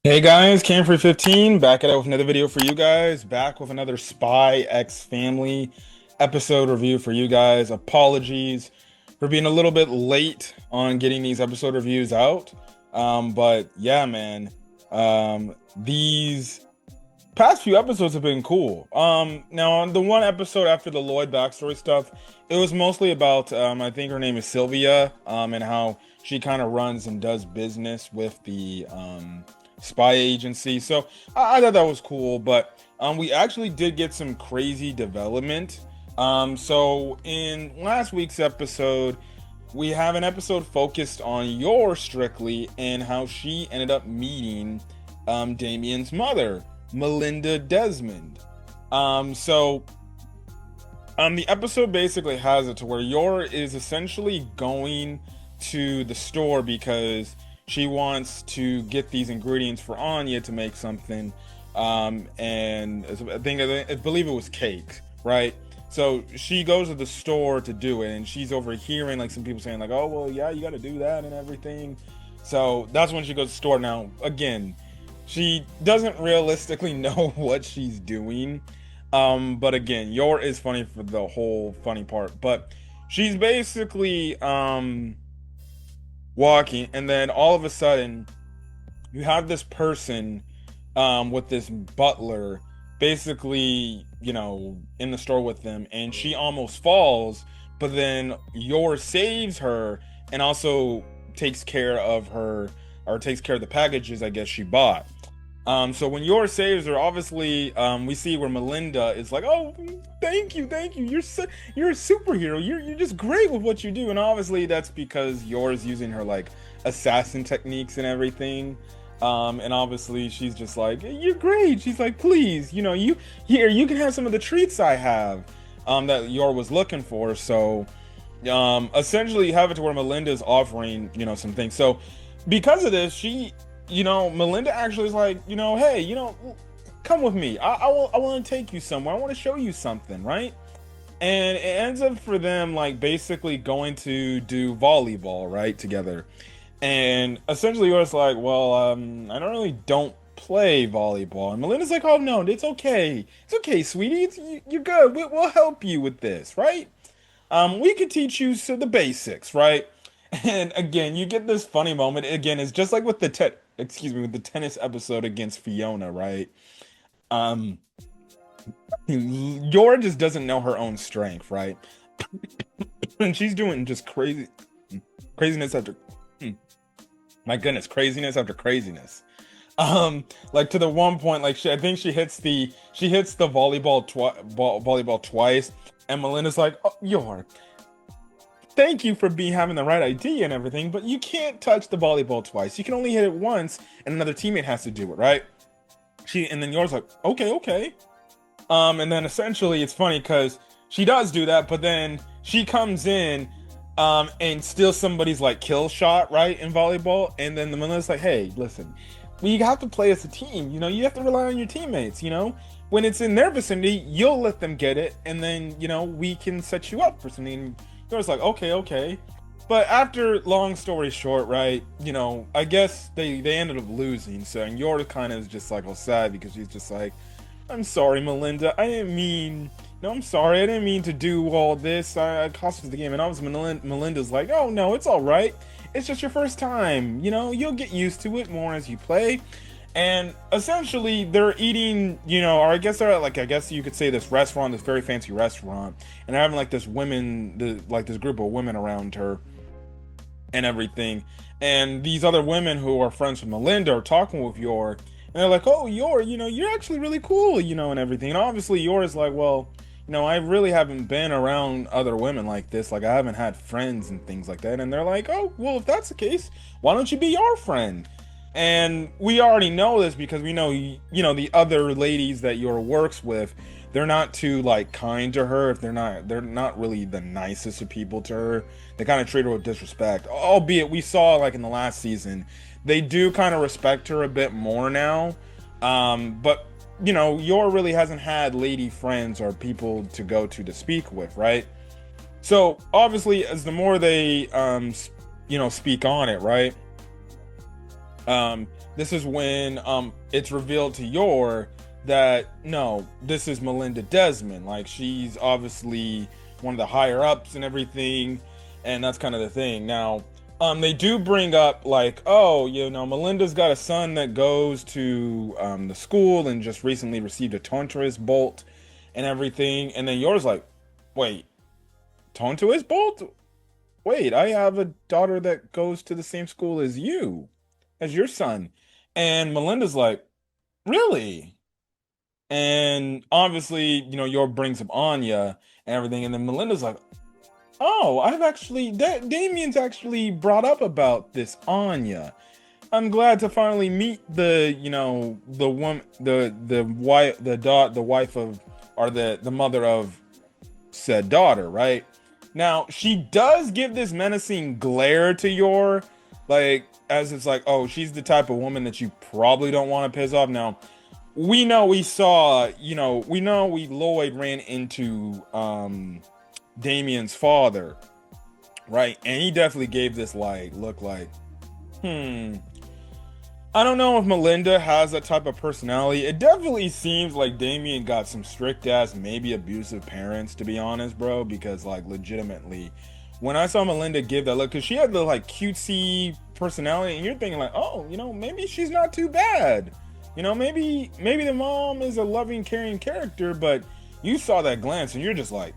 Hey guys, Camfrey15 back at it with another video for you guys. Back with another Spy X Family episode review for you guys. Apologies for being a little bit late on getting these episode reviews out. But yeah, man, these past few episodes have been cool. Now on the one episode after the Lloyd backstory stuff, it was mostly about I think her name is Sylvia, and how she kind of runs and does business with the spy agency. So I thought that was cool, but we actually did get some crazy development. So in last week's episode, we have an episode focused on Yor strictly and how she ended up meeting Damien's mother, Melinda Desmond. So the episode basically has it to where Yor is essentially going to the store because she wants to get these ingredients for Anya to make something. And I believe it was cake, right? So she goes to the store to do it, and she's overhearing like some people saying like, "Oh, well, yeah, you got to do that and everything." So that's when she goes to the store. Now, again, she doesn't realistically know what she's doing. But again, Yor is funny for the whole funny part. But she's basically walking, and then all of a sudden, you have this person with this butler basically, in the store with them, and she almost falls, but then Yor saves her and also takes care of her, or takes care of the packages I guess she bought. So when Yor saves her, obviously, we see where Melinda is like, "Oh, thank you. You're a superhero. You're just great with what you do." And obviously, that's because Yor is using her like assassin techniques and everything. And obviously, she's just like, "You're great." She's like, "Please, you can have some of the treats I have." That Yor was looking for. So, essentially, you have it to where Melinda's offering, some things. So, because of this, Melinda actually is like, hey, come with me. I want to take you somewhere. I want to show you something, right? And it ends up for them like basically going to do volleyball, right, together. And essentially, you're just like, well, I don't play volleyball. And Melinda's like, oh no, it's okay, sweetie, you're good. We'll help you with this, right? We could teach you the basics, right? And again, you get this funny moment. Again, it's just like with with the tennis episode against Fiona, right? Um, Yora just doesn't know her own strength, right? And she's doing just craziness after, my goodness, craziness after craziness. Like to the one point, like I think she hits the volleyball twice, and Melinda's like, "Oh, Yor, thank you for having the right idea and everything, but you can't touch the volleyball twice. You can only hit it once, and another teammate has to do it, right?" And then yours like, okay. And then essentially it's funny because she does do that, but then she comes in, and steals somebody's like kill shot, right, in volleyball, and then the Melinda's like, "Hey, listen, we have to play as a team. You have to rely on your teammates. When it's in their vicinity, you'll let them get it, and then we can set you up for something." It was like, okay. But after long story short, right, I guess they ended up losing. So, and Yor kind of is just like all sad because she's just like, "I'm sorry, Melinda. I didn't mean. No, I'm sorry. I didn't mean to do all this. I cost us the game." And obviously, Melinda's like, "Oh no, it's all right. It's just your first time. You'll get used to it more as you play." And essentially, they're eating, or I guess they're at like, I guess you could say this restaurant, this very fancy restaurant, and they're having like this group of women around her and everything. And these other women who are friends with Melinda are talking with Yor, and they're like, "Oh, Yor, you're actually really cool, and everything." And obviously, Yor is like, "Well, I really haven't been around other women like this. Like, I haven't had friends and things like that." And they're like, "Oh, well, if that's the case, why don't you be our friend?" And we already know this because we know, the other ladies that Yor works with, they're not too like kind to her. If they're not really the nicest of people to her. They kind of treat her with disrespect. Albeit we saw like in the last season, they do kind of respect her a bit more now. But Yor really hasn't had lady friends or people to go to speak with, right? So obviously, as the more they speak on it, right? um this is when it's revealed to Yor that no, this is Melinda Desmond. Like, she's obviously one of the higher ups and everything, and that's kind of the thing. Now, they do bring up like, oh, Melinda's got a son that goes to the school and just recently received a Tontress bolt and everything, and then Yor's like, wait, Tontress bolt? Wait, I have a daughter that goes to the same school as you, as your son. And Melinda's like, really? And obviously, Yor brings up Anya and everything. And then Melinda's like, oh, Damien's actually brought up about this Anya. I'm glad to finally meet the woman, the wife, the wife of, or the mother of said daughter, right? Now, she does give this menacing glare to Yor, like, as it's like, oh, she's the type of woman that you probably don't want to piss off. Now, Lloyd ran into Damien's father, right? And he definitely gave this like look like, I don't know if Melinda has that type of personality. It definitely seems like Damien got some strict ass, maybe abusive parents, to be honest, bro. Because like legitimately, when I saw Melinda give that look, because she had the like cutesy personality, and you're thinking like, oh, maybe she's not too bad. Maybe the mom is a loving, caring character, but you saw that glance and you're just like,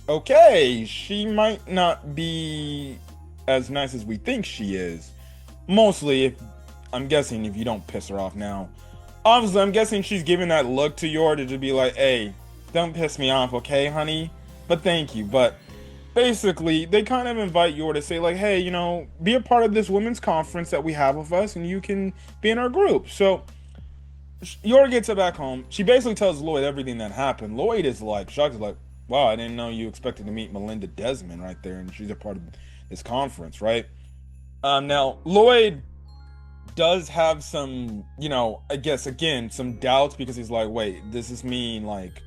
okay, she might not be as nice as we think she is. Mostly, I'm guessing if you don't piss her off now. Obviously, I'm guessing she's giving that look to Yor to just be like, hey, don't piss me off, okay, honey? But thank you. But basically, they kind of invite Yor to say like, hey, be a part of this women's conference that we have with us, and you can be in our group. So Yor gets her back home. She basically tells Lloyd everything that happened. Lloyd is like shocked, like, wow, I didn't know you expected to meet Melinda Desmond right there, and she's a part of this conference, right? Now, Lloyd does have some, I guess, again, some doubts because he's like, wait, does this mean like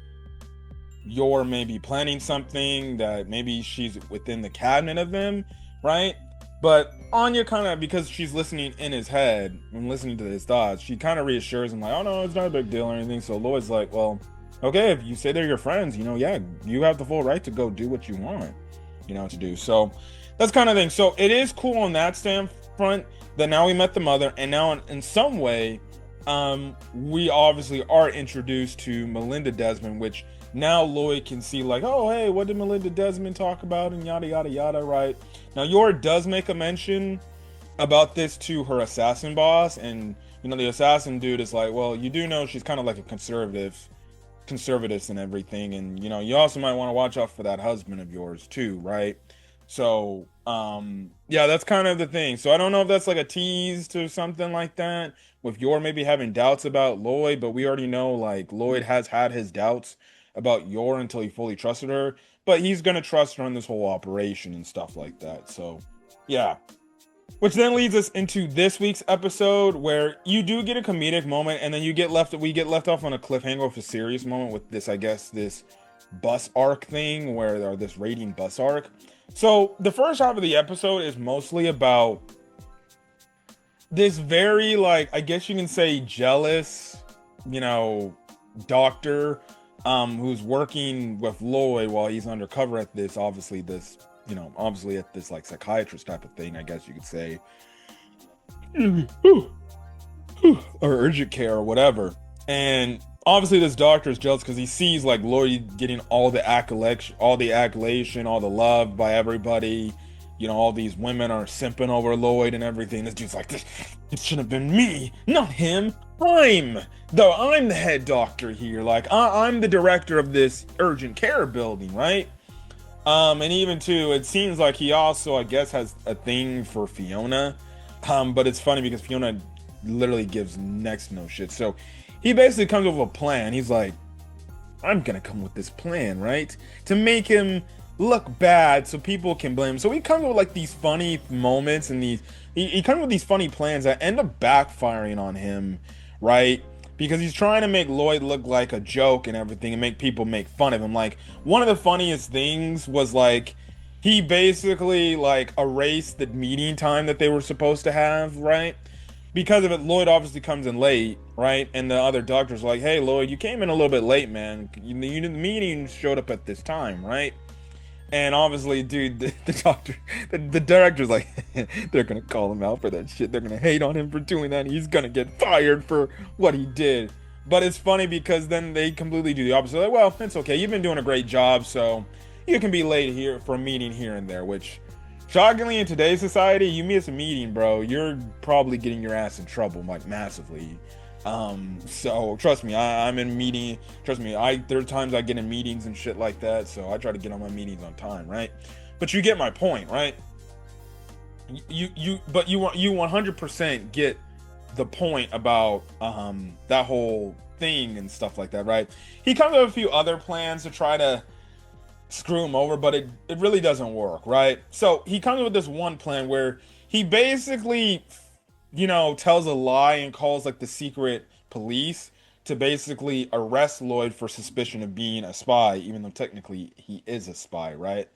you're maybe planning something that maybe she's within the cabinet of them, right? But Anya kind of, because she's listening in his head and listening to his thoughts, she kind of reassures him like, oh no, it's not a big deal or anything. So Lloyd's like, well, okay, if you say they're your friends, yeah, you have the full right to go do what you want, to do. So that's kind of thing. So it is cool on that front that now we met the mother, and now in some way, we obviously are introduced to Melinda Desmond, which now Lloyd can see like, oh, hey, what did Melinda Desmond talk about, and yada, yada, yada, right? Now, Yor does make a mention about this to her assassin boss, and, the assassin dude is like, well, you do know she's kind of like a conservative and everything, and, you also might want to watch out for that husband of yours too, right? So, yeah, that's kind of the thing. So I don't know if that's like a tease to something like that, with Yor maybe having doubts about Lloyd, but we already know like Lloyd has had his doubts about Yor until he fully trusted her, but he's gonna trust her in this whole operation and stuff like that. So, yeah. Which then leads us into this week's episode, where you do get a comedic moment, and then we get left off on a cliffhanger with a serious moment with this, I guess, this bus arc thing, or this raiding bus arc. So the first half of the episode is mostly about this very, like, I guess you can say jealous, doctor, who's working with Lloyd while he's undercover at this, obviously at this like psychiatrist type of thing, I guess you could say, or urgent care or whatever. And obviously this doctor is jealous because he sees like Lloyd getting all the accolation, all the love by everybody. All these women are simping over Lloyd and everything. This dude's like, it should have been me, not him. I'm the head doctor here. Like, I'm the director of this urgent care building, right? And even too, it seems like he also, I guess, has a thing for Fiona. But it's funny because Fiona literally gives next to no shit. So he basically comes up with a plan. He's like, I'm gonna come with this plan, right? To make him look bad so people can blame him. So he comes up with like these funny moments and he comes with these funny plans that end up backfiring on him, right? Because he's trying to make Lloyd look like a joke and everything and make people make fun of him. Like, one of the funniest things was like, he basically like erased the meeting time that they were supposed to have, right? Because of it, Lloyd obviously comes in late, right? And the other doctor's like, "Hey, Lloyd, you came in a little bit late, man. The meeting showed up at this time, right?" And obviously, dude, the doctor, the director's like, they're gonna call him out for that shit. They're gonna hate on him for doing that. He's gonna get fired for what he did. But it's funny because then they completely do the opposite. Like, well, it's okay. You've been doing a great job, so you can be late here for a meeting here and there. Which, shockingly, in today's society, you miss a meeting, bro, you're probably getting your ass in trouble, like massively. So trust me, I'm in meeting. Trust me, there are times I get in meetings and shit like that. So I try to get on my meetings on time, right? But you get my point, right? But you 100% get the point about that whole thing and stuff like that, right? He comes up with a few other plans to try to screw him over, but it really doesn't work, right? So he comes up with this one plan where he basically, tells a lie and calls like the secret police to basically arrest Lloyd for suspicion of being a spy, even though technically he is a spy, right?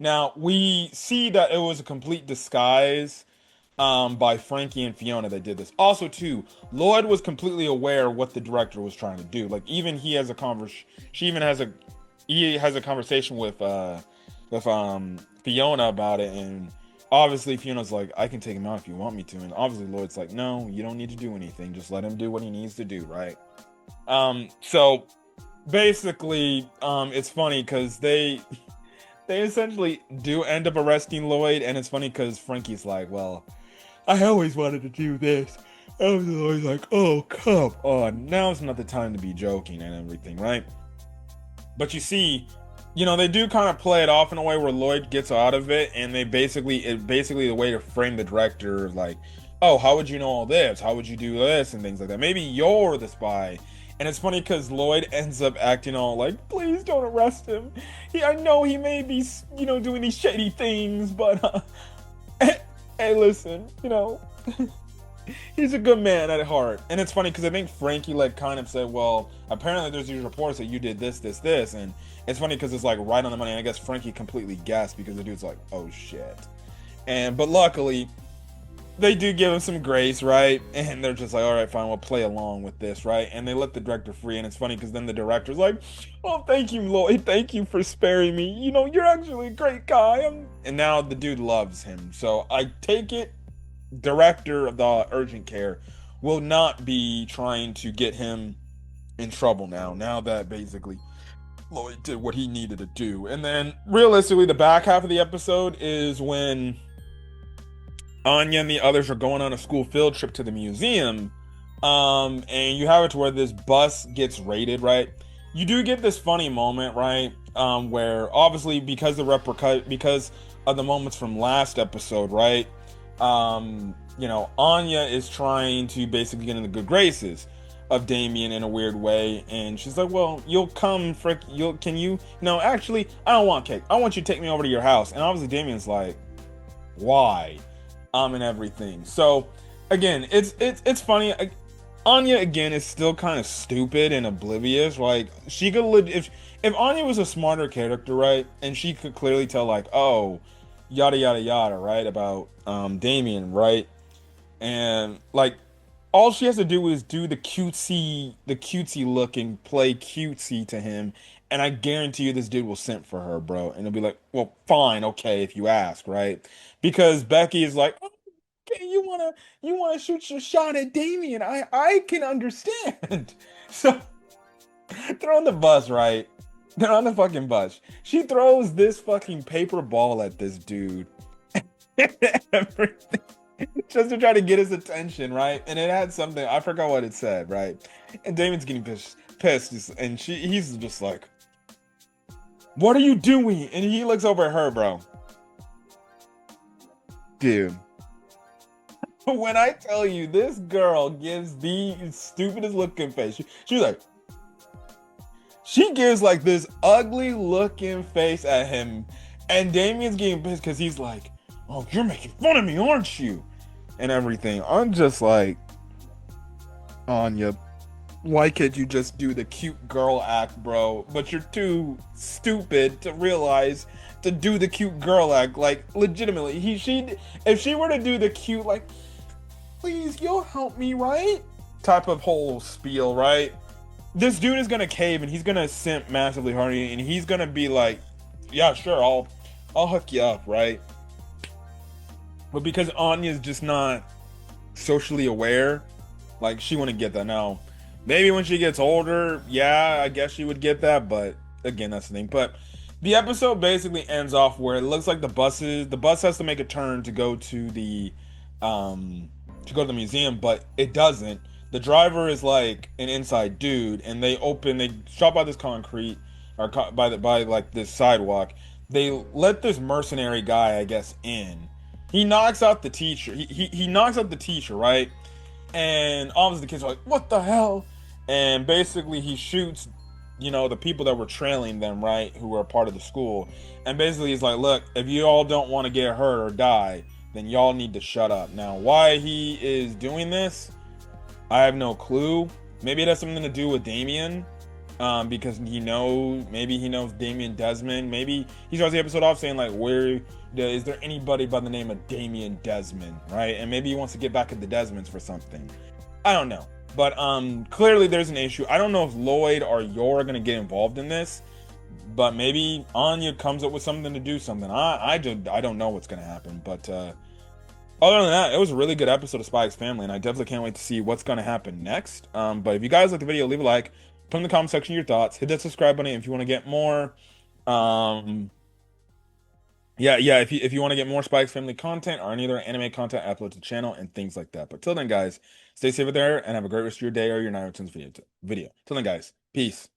Now we see that it was a complete disguise by Frankie and Fiona that did this. Also, too, Lloyd was completely aware of what the director was trying to do. Like, even he has a he has a conversation with Fiona about it, and obviously Fiona's like, I can take him out if you want me to, and obviously Lloyd's like, no, you don't need to do anything. Just let him do what he needs to do, right? So basically, it's funny because they essentially do end up arresting Lloyd, and it's funny because Frankie's like, well, I always wanted to do this. I was always like, oh, come on, now's not the time to be joking and everything, right? But you see, they do kind of play it off in a way where Lloyd gets out of it, and basically the way to frame the director, like, oh, how would you know all this? How would you do this? And things like that. Maybe you're the spy. And it's funny because Lloyd ends up acting all like, please don't arrest him. I know he may be, doing these shady things, but, hey, listen, he's a good man at heart. And it's funny because I think Frankie like kind of said, well, apparently there's these reports that you did this, and it's funny because it's like right on the money. And I guess Frankie completely gasped because the dude's like, oh shit. But luckily they do give him some grace, right? And they're just like, all right, fine, we'll play along with this, right? And they let the director free. And it's funny because then the director's like, oh, thank you, Lloyd, thank you for sparing me, you're actually a great guy. And now the dude loves him. So I take it director of the urgent care will not be trying to get him in trouble now that basically Lloyd did what he needed to do. And then realistically, the back half of the episode is when Anya and the others are going on a school field trip to the museum. And you have it to where this bus gets raided, right? You do get this funny moment, right? Where obviously because of the moments from last episode, right? Anya is trying to basically get in the good graces of Damien in a weird way, and she's like, well, you'll come, frick, can you, no, actually, I don't want cake. I want you to take me over to your house. And obviously Damien's like, why? And everything. So, again, it's funny. Anya, again, is still kind of stupid and oblivious. Like, she could, if Anya was a smarter character, right, and she could clearly tell, like, oh, yada yada yada, right, about Damien, right, and like all she has to do is do the cutesy look and play cutesy to him, and I guarantee you this dude will simp for her, bro. And it'll be like, well, fine, okay, if you ask, right? Because Becky is like, oh, okay, you wanna shoot your shot at Damien. I can understand. So they're on the bus, right? They're on the fucking bus. She throws this fucking paper ball at this dude. Everything. Just to try to get his attention, right? And it had something, I forgot what it said, right? And Damon's getting pissed, and he's just like, what are you doing? And he looks over at her, bro. Dude. When I tell you, this girl gives the stupidest looking face. She's like, she gives like this ugly looking face at him, and Damien's getting pissed because he's like, oh, you're making fun of me, aren't you? And everything. I'm just like, Anya, Why could you just do the cute girl act, bro? But you're too stupid to realize to do the cute girl act. Like, legitimately, if she were to do the cute, like, please, you'll help me, right? Type of whole spiel, right? This dude is gonna cave and he's gonna simp massively hard and he's gonna be like, yeah, sure, I'll hook you up, right? But because Anya's just not socially aware, like she wouldn't get that. Now, maybe when she gets older, yeah, I guess she would get that, but again, that's the thing. But the episode basically ends off where it looks like the bus has to make a turn to go to the museum, but it doesn't. The driver is like an inside dude, and they stop by this concrete or by like this sidewalk. They let this mercenary guy, I guess, in. He knocks out the teacher. He knocks out the teacher, right? And obviously the kids are like, "What the hell?" And basically he shoots, the people that were trailing them, right, who were a part of the school. And basically he's like, "Look, if you all don't want to get hurt or die, then y'all need to shut up." Now, why he is doing this, I have no clue. Maybe it has something to do with Damien, because maybe he knows Damien Desmond. Maybe he starts the episode off saying like, "Where is there anybody by the name of Damien Desmond?" Right, and maybe he wants to get back at the Desmonds for something. I don't know, but clearly there's an issue. I don't know if Lloyd or Yor are gonna get involved in this, but maybe Anya comes up with something to do something. I don't know what's gonna happen, but other than that, it was a really good episode of SpyXFamily, and I definitely can't wait to see what's gonna happen next. But if you guys like the video, leave a like, put in the comment section your thoughts, hit that subscribe button if you want to get more. Um, yeah, if you want to get more SpyXFamily content or any other anime content, I upload to the channel and things like that. But till then, guys, stay safe out there and have a great rest of your day or your night or video. Till then, guys, peace.